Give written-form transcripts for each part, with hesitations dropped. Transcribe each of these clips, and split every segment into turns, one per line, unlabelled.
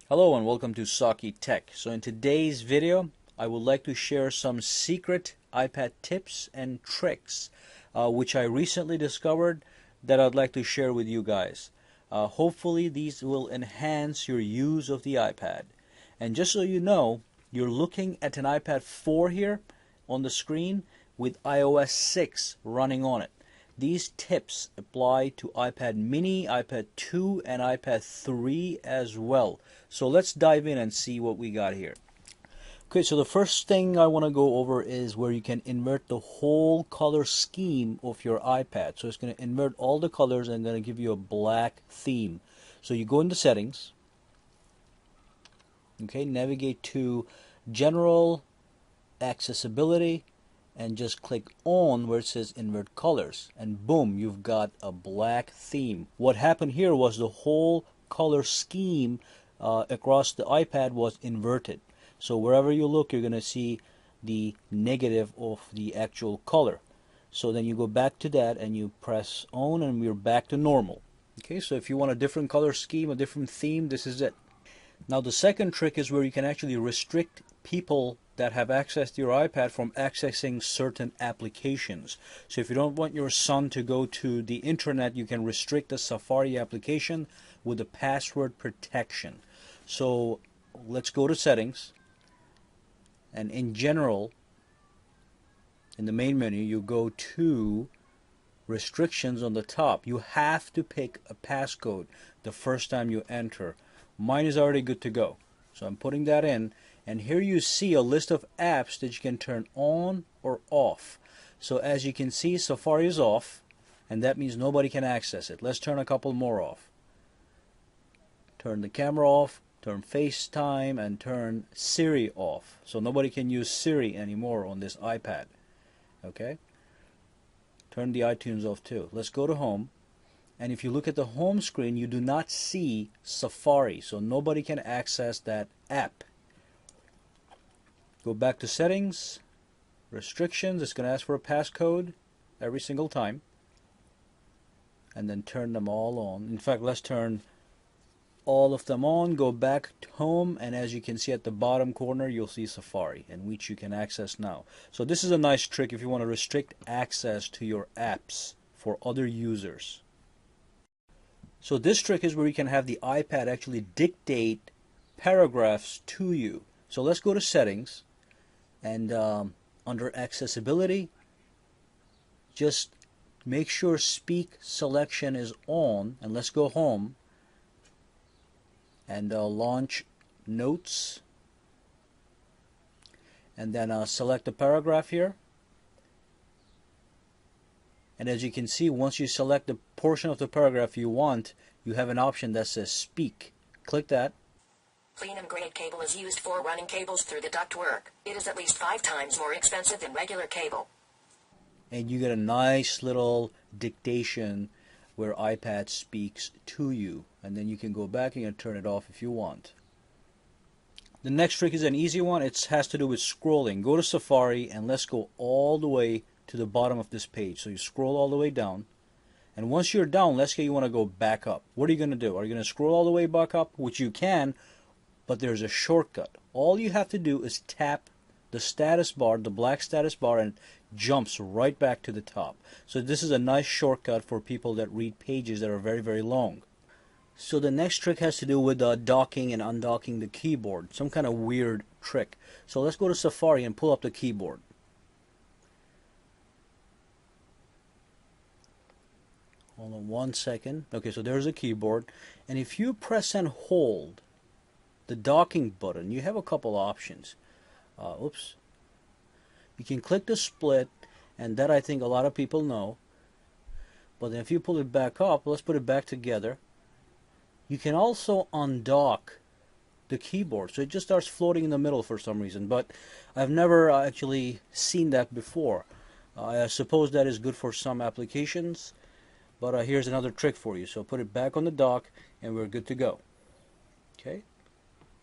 Hello and welcome to Saki Tech. So in today's video, I would like to share some secret iPad tips and tricks which I recently discovered that I'd like to share with you guys. Hopefully these will enhance your use of the iPad. And just so you know, you're looking at an iPad 4 here on the screen with iOS 6 running on it. These tips apply to iPad mini, iPad 2, and iPad 3 as well. So let's dive in and see what we got here. Okay, so the first thing I want to go over is where you can invert the whole color scheme of your iPad. So it's going to invert all the colors and going to give you a black theme. So you go into settings, okay, navigate to General, Accessibility, and just click on where it says invert colors, and boom, you've got a black theme. What happened here was the whole color scheme across the iPad was inverted. So wherever you look, you're going to see the negative of the actual color. So then you go back to that and you press on and we're back to normal. Okay, so if you want a different color scheme, a different theme, this is it. Now the second trick is where you can actually restrict people that have access to your iPad from accessing certain applications. So if you don't want your son to go to the internet, you can restrict the Safari application with a password protection. So let's go to settings, and in general, in the main menu, you go to restrictions on the top. You have to pick a passcode the first time you enter. Mine is already good to go, so I'm putting that in. And here you see a list of apps that you can turn on or off. So as you can see, Safari is off, and that means nobody can access it. Let's turn a couple more off. Turn the camera off, turn FaceTime, and turn Siri off. So nobody can use Siri anymore on this iPad. Okay? Turn the iTunes off too. Let's go to Home. And if you look at the home screen, you do not see Safari, so nobody can access that app. Go back to settings, restrictions. It's going to ask for a passcode every single time, and then turn them all on. In fact, let's turn all of them on. Go back to home, and as you can see at the bottom corner, you'll see Safari, and which you can access now. So this is a nice trick if you want to restrict access to your apps for other users. So this trick is where you can have the iPad actually dictate paragraphs to you. So let's go to settings, and under accessibility, just make sure speak selection is on, and let's go home and launch notes, and then select the paragraph here. And as you can see, once you select the portion of the paragraph you want, you have an option that says speak. Click that.
Platinum grade cable is used for running cables through the ductwork. It is at least 5 times more expensive than regular cable.
And you get a nice little dictation where iPad speaks to you. And then you can go back and turn it off if you want. The next trick is an easy one. It has to do with scrolling. Go to Safari and let's go all the way to the bottom of this page. So you scroll all the way down, and once you're down, let's say you want to go back up. What are you going to do? Are you going to scroll all the way back up? Which you can, but there's a shortcut. All you have to do is tap the status bar, the black status bar, and it jumps right back to the top. So this is a nice shortcut for people that read pages that are very, very long. So the next trick has to do with docking and undocking the keyboard. Some kind of weird trick. So let's go to Safari and pull up the keyboard. Hold on 1 second. Okay, so there's a keyboard. And if you press and hold the docking button, you have a couple options. Oops. You can click the split, and that I think a lot of people know. But then if you pull it back up, let's put it back together. You can also undock the keyboard. So it just starts floating in the middle for some reason. But I've never actually seen that before. I suppose that is good for some applications. But here's another trick for you. So put it back on the dock and we're good to go. Okay.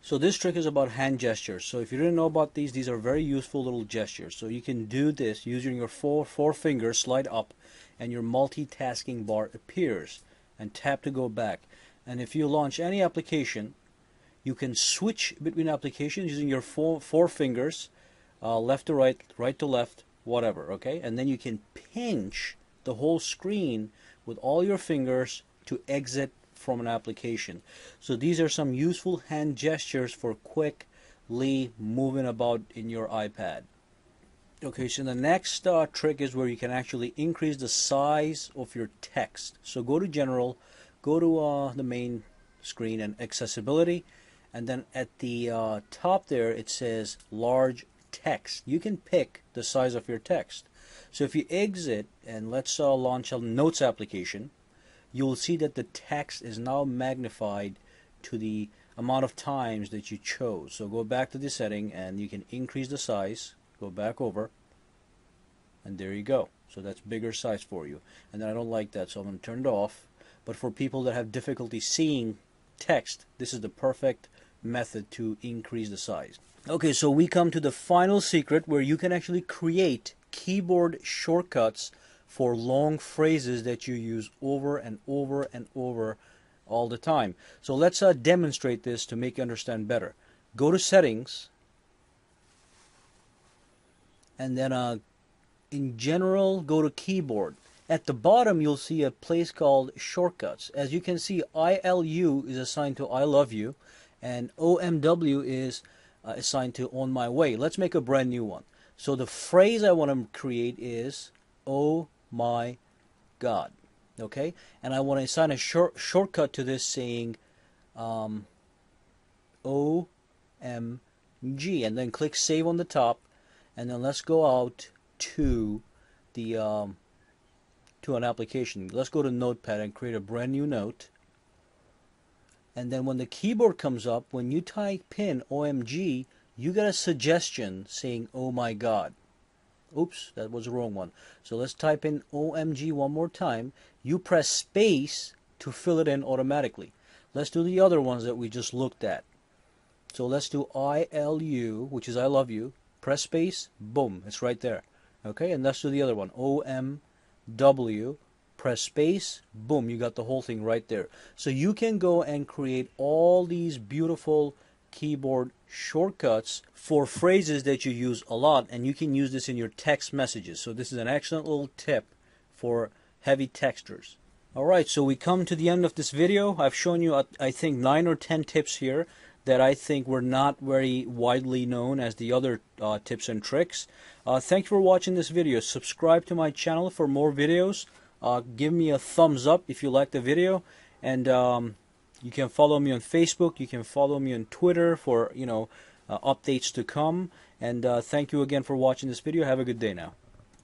So this trick is about hand gestures. So if you didn't know about these are very useful little gestures. So you can do this using your four fingers, slide up, and your multitasking bar appears. And tap to go back. And if you launch any application, You can switch between applications using your four fingers, left to right, right to left, whatever, okay? And then you can pinch the whole screen with all your fingers to exit from an application. So these are some useful hand gestures for quickly moving about in your iPad. Okay, so the next trick is where you can actually increase the size of your text. So go to General, go to the main screen and Accessibility, and then at the top there it says Large Text. You can pick the size of your text. So if you exit and let's launch a Notes application, you'll see that the text is now magnified to the amount of times that you chose. So go back to the setting and you can increase the size. Go back over, and there you go. So that's bigger size for you. And then I don't like that, so I'm going to turn it off. But for people that have difficulty seeing text, this is the perfect method to increase the size. Okay, so we come to the final secret where you can actually create keyboard shortcuts for long phrases that you use over and over and over all the time. So let's demonstrate this to make you understand better. Go to Settings, and then in General, go to Keyboard. At the bottom, you'll see a place called Shortcuts. As you can see, ILU is assigned to I Love You, and OMW is assigned to On My Way. Let's make a brand new one. So the phrase I want to create is Oh my God. Okay? And I want to assign a shortcut to this saying OMG, and then click Save on the top. And then let's go out to the to an application. Let's go to Notepad and create a brand new note. And then when the keyboard comes up, when you type in OMG, you get a suggestion saying oh my God. Oops, that was the wrong one. So let's type in OMG one more time. You press space to fill it in automatically. Let's do the other ones that we just looked at. So let's do ILU, which is I love you. Press space, boom, it's right there. Okay, and let's do the other one. OMW, press space, boom, you got the whole thing right there. So you can go and create all these beautiful keyboard shortcuts for phrases that you use a lot, and you can use this in your text messages. So this is an excellent little tip for heavy texters. Alright, so we come to the end of this video. I've shown you, I think, 9 or 10 tips here that I think were not very widely known as the other tips and tricks. Thank you for watching this video. Subscribe to my channel for more videos. Give me a thumbs up if you like the video, and you can follow me on Facebook. You can follow me on Twitter for updates to come. And thank you again for watching this video. Have a good day now.